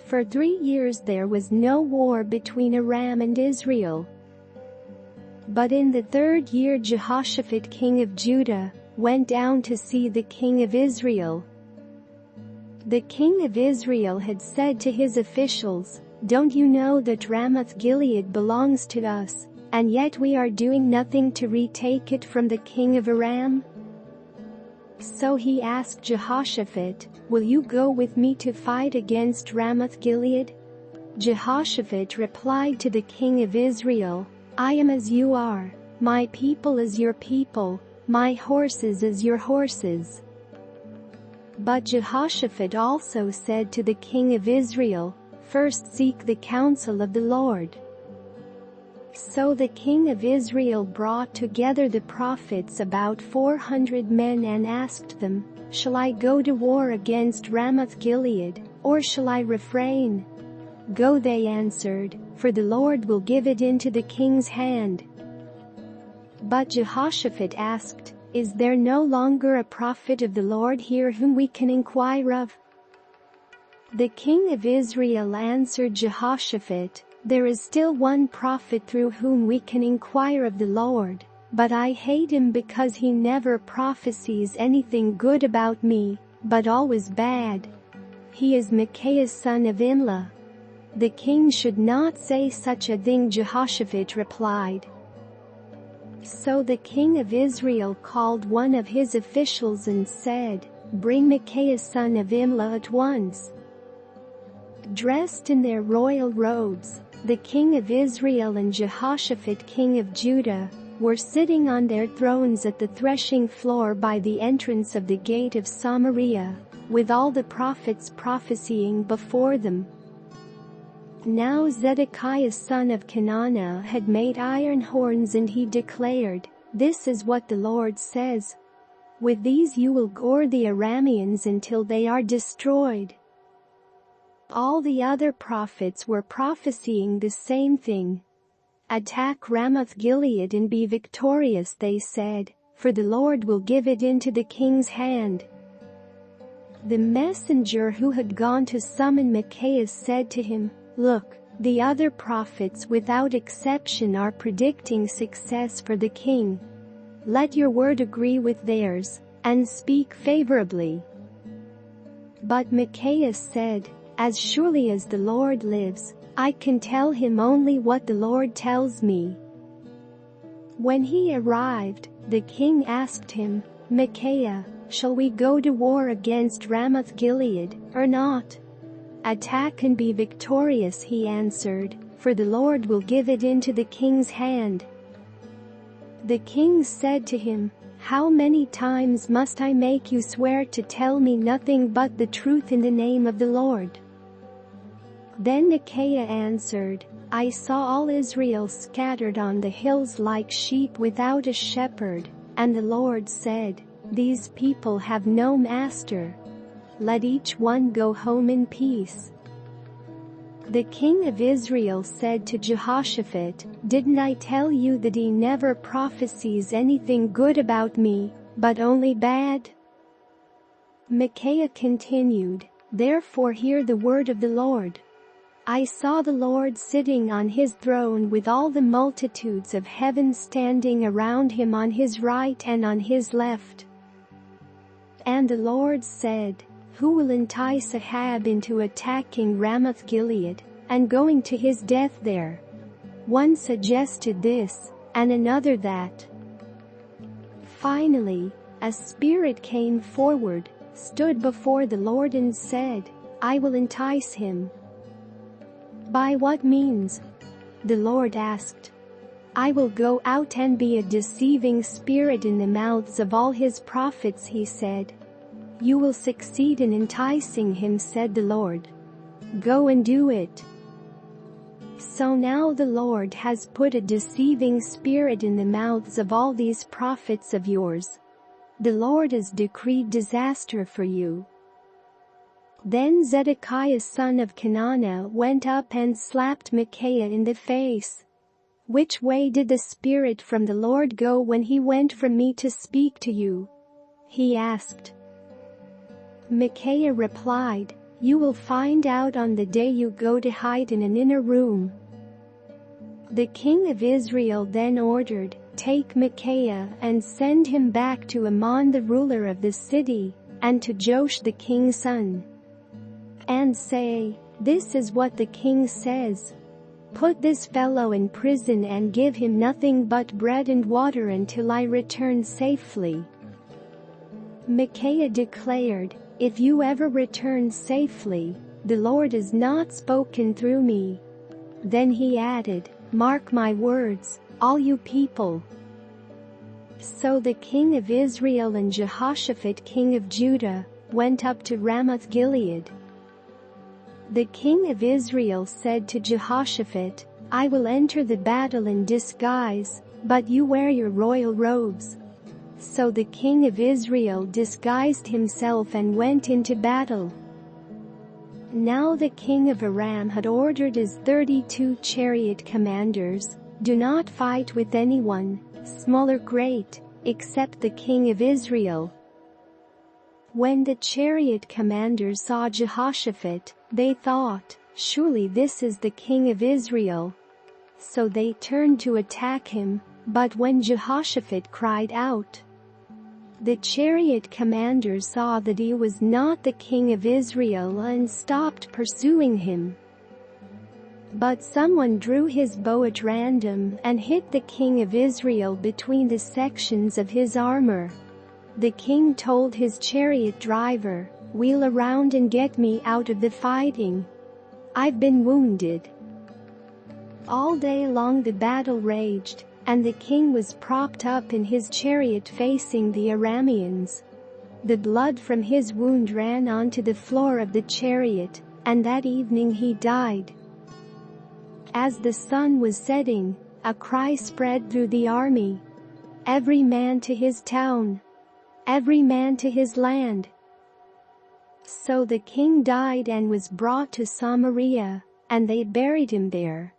For 3 years there was no war between Aram and Israel. But in the 3rd year Jehoshaphat king of Judah went down to see the king of Israel. The king of Israel had said to his officials, "Don't you know that Ramoth Gilead belongs to us, and yet we are doing nothing to retake it from the king of Aram?" So he asked Jehoshaphat, "Will you go with me to fight against Ramoth Gilead?" Jehoshaphat replied to the king of Israel, "I am as you are, my people as your people, my horses as your horses." But Jehoshaphat also said to the king of Israel, "First seek the counsel of the Lord." So the king of Israel brought together the prophets, about 400 men, and asked them, "Shall I go to war against Ramoth Gilead, or shall I refrain?" "Go," they answered, "for the Lord will give it into the king's hand." But Jehoshaphat asked, "Is there no longer a prophet of the Lord here whom we can inquire of?" The king of Israel answered Jehoshaphat, "There is still one prophet through whom we can inquire of the Lord, but I hate him because he never prophesies anything good about me, but always bad. He is Micaiah son of Imlah." "The king should not say such a thing," Jehoshaphat replied. So the king of Israel called one of his officials and said, "Bring Micaiah son of Imlah at once." Dressed in their royal robes, the king of Israel and Jehoshaphat king of Judah were sitting on their thrones at the threshing floor by the entrance of the gate of Samaria, with all the prophets prophesying before them. Now Zedekiah son of Kenaanah had made iron horns, and he declared, "This is what the Lord says. With these you will gore the Arameans until they are destroyed." All the other prophets were prophesying the same thing. "Attack Ramoth Gilead and be victorious," they said, "for the Lord will give it into the king's hand." The messenger who had gone to summon Micaiah said to him, "Look, the other prophets without exception are predicting success for the king. Let your word agree with theirs, and speak favorably." But Micaiah said, "As surely as the Lord lives, I can tell him only what the Lord tells me." When he arrived, the king asked him, "Micaiah, shall we go to war against Ramoth Gilead, or not?" "Attack and be victorious," he answered, "for the Lord will give it into the king's hand." The king said to him, "How many times must I make you swear to tell me nothing but the truth in the name of the Lord?" Then Micaiah answered, "I saw all Israel scattered on the hills like sheep without a shepherd, and the Lord said, 'These people have no master. Let each one go home in peace.'" The king of Israel said to Jehoshaphat, "Didn't I tell you that he never prophesies anything good about me, but only bad?" Micaiah continued, "Therefore hear the word of the Lord. I saw the Lord sitting on his throne with all the multitudes of heaven standing around him on his right and on his left. And the Lord said, 'Who will entice Ahab into attacking Ramoth Gilead, and going to his death there?' One suggested this, and another that. Finally, a spirit came forward, stood before the Lord and said, 'I will entice him.'" "By what means?" the Lord asked. "I will go out and be a deceiving spirit in the mouths of all his prophets," he said. "You will succeed in enticing him," said the Lord. "Go and do it." So now the Lord has put a deceiving spirit in the mouths of all these prophets of yours. The Lord has decreed disaster for you. Then Zedekiah son of Kenaanah went up and slapped Micaiah in the face. "Which way did the Spirit from the Lord go when he went from me to speak to you?" he asked. Micaiah replied, You will find out on the day you go to hide in an inner room." The king of Israel then ordered, "Take Micaiah and send him back to Amon the ruler of the city, and to Joash the king's son. And say, 'This is what the king says. Put this fellow in prison and give him nothing but bread and water until I return safely.'" Micaiah declared, "If you ever return safely, the Lord has not spoken through me." Then he added, "Mark my words, all you people." So the king of Israel and Jehoshaphat king of Judah went up to Ramoth Gilead. The king of Israel said to Jehoshaphat, "I will enter the battle in disguise, but you wear your royal robes." So the king of Israel disguised himself and went into battle. Now the king of Aram had ordered his 32 chariot commanders, "Do not fight with anyone, small or great, except the king of Israel." When the chariot commanders saw Jehoshaphat, they thought, "Surely this is the king of Israel." So they turned to attack him, but when Jehoshaphat cried out, the chariot commanders saw that he was not the king of Israel and stopped pursuing him. But someone drew his bow at random and hit the king of Israel between the sections of his armor. The king told his chariot driver, "Wheel around and get me out of the fighting. I've been wounded." All day long the battle raged, and the king was propped up in his chariot facing the Arameans. The blood from his wound ran onto the floor of the chariot, and that evening he died. As the sun was setting, a cry spread through the army, "Every man to his town! Every man to his land!" So the king died and was brought to Samaria, and they buried him there.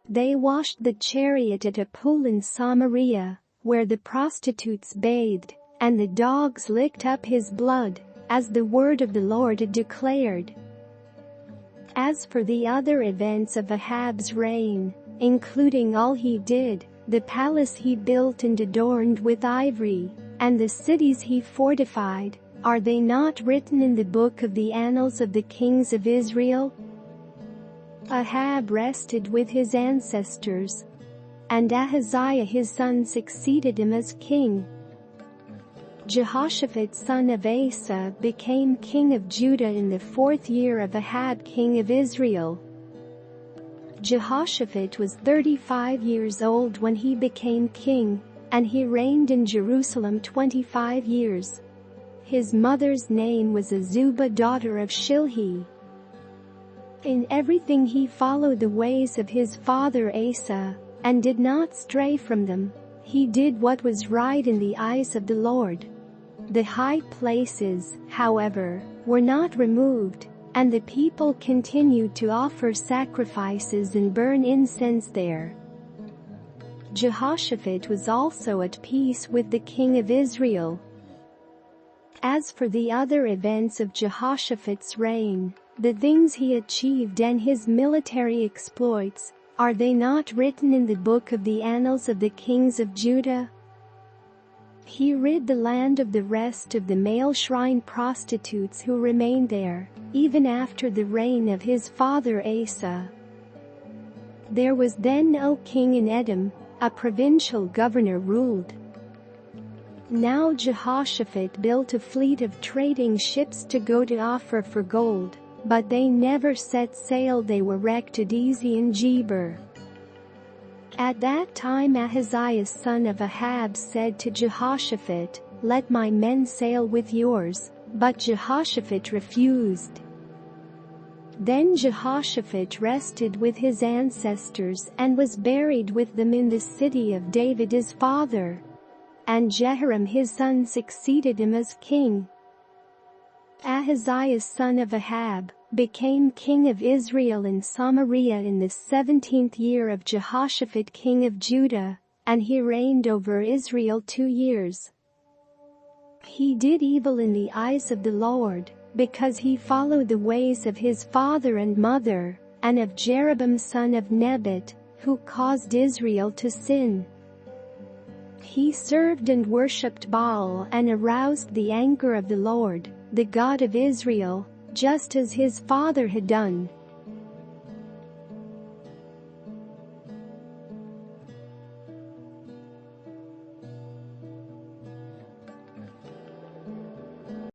They washed the chariot at a pool in Samaria, where the prostitutes bathed, and the dogs licked up his blood, as the word of the Lord had declared. As for the other events of Ahab's reign, including all he did, the palace he built and adorned with ivory, and the cities he fortified, are they not written in the book of the annals of the kings of Israel? Ahab rested with his ancestors, and Ahaziah his son succeeded him as king. Jehoshaphat son of Asa became king of Judah in the 4th year of Ahab king of Israel. Jehoshaphat was 35 years old when he became king, and he reigned in Jerusalem 25 years. His mother's name was Azubah daughter of Shilhi. In everything he followed the ways of his father Asa, and did not stray from them. He did what was right in the eyes of the Lord. The high places, however, were not removed, and the people continued to offer sacrifices and burn incense there. Jehoshaphat was also at peace with the king of Israel. As for the other events of Jehoshaphat's reign, the things he achieved and his military exploits, are they not written in the book of the annals of the kings of Judah? He rid the land of the rest of the male shrine prostitutes who remained there, even after the reign of his father Asa. There was then no king in Edom, a provincial governor ruled. Now Jehoshaphat built a fleet of trading ships to go to Ophir for gold, but they never set sail. They were wrecked at Ezion-Geber. At that time Ahaziah son of Ahab said to Jehoshaphat, "Let my men sail with yours," but Jehoshaphat refused. Then Jehoshaphat rested with his ancestors and was buried with them in the city of David his father. And Jehoram his son succeeded him as king. Ahaziah son of Ahab became king of Israel in Samaria in the 17th year of Jehoshaphat king of Judah, and he reigned over Israel 2 years. He did evil in the eyes of the Lord, because he followed the ways of his father and mother, and of Jeroboam son of Nebat, who caused Israel to sin. He served and worshipped Baal and aroused the anger of the Lord, the God of Israel, just as his father had done.